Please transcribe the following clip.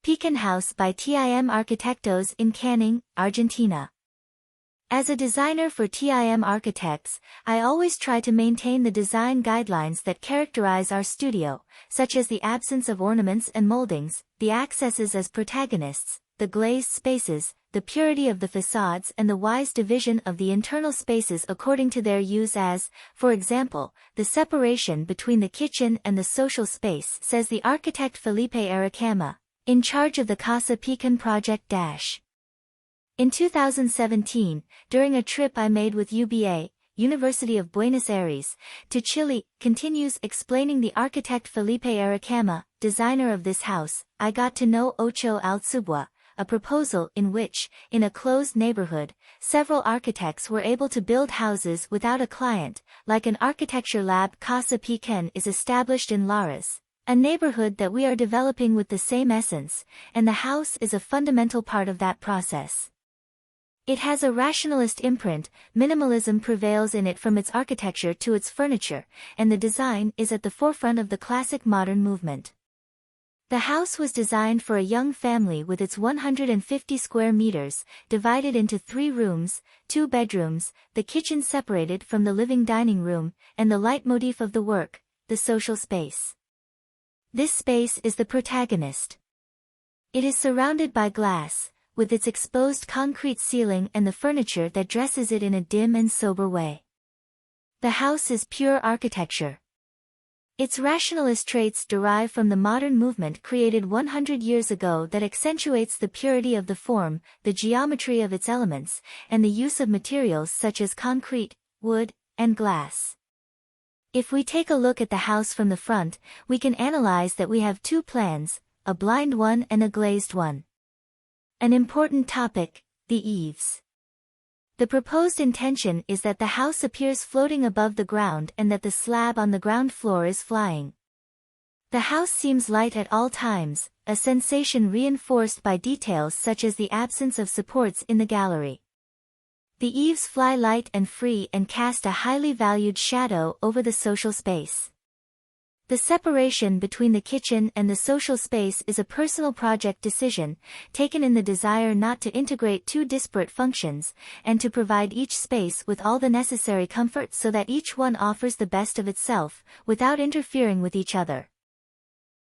Pekin House by TIM ARQUITECTOS in Canning, Argentina. As a designer for TIM Architects, I always try to maintain the design guidelines that characterize our studio, such as the absence of ornaments and moldings, the accesses as protagonists, the glazed spaces, the purity of the facades and the wise division of the internal spaces according to their use as, for example, the separation between the kitchen and the social space, says the architect Felipe Aracama, in charge of the Casa Pekin project. In 2017, during a trip I made with UBA, University of Buenos Aires, to Chile, continues explaining the architect Felipe Aracama, designer of this house, I got to know Ocho al Cubo, a proposal in which, in a closed neighborhood, several architects were able to build houses without a client, like an architecture lab. Casa Pekin is established in Lares, a neighborhood that we are developing with the same essence, and the house is a fundamental part of that process. It has a rationalist imprint, minimalism prevails in it from its architecture to its furniture, and the design is at the forefront of the classic modern movement. The house was designed for a young family with its 150 square meters, divided into 3 rooms, 2 bedrooms, the kitchen separated from the living dining room, and the leitmotif of the work, the social space. This space is the protagonist. It is surrounded by glass, with its exposed concrete ceiling and the furniture that dresses it in a dim and sober way. The house is pure architecture. Its rationalist traits derive from the modern movement created 100 years ago that accentuates the purity of the form, the geometry of its elements, and the use of materials such as concrete, wood, and glass. If we take a look at the house from the front, we can analyze that we have 2 plans, a blind one and a glazed one. An important topic, the eaves. The proposed intention is that the house appears floating above the ground and that the slab on the ground floor is flying. The house seems light at all times, a sensation reinforced by details such as the absence of supports in the gallery. The eaves fly light and free and cast a highly valued shadow over the social space. The separation between the kitchen and the social space is a personal project decision, taken in the desire not to integrate 2 disparate functions, and to provide each space with all the necessary comfort so that each one offers the best of itself, without interfering with each other.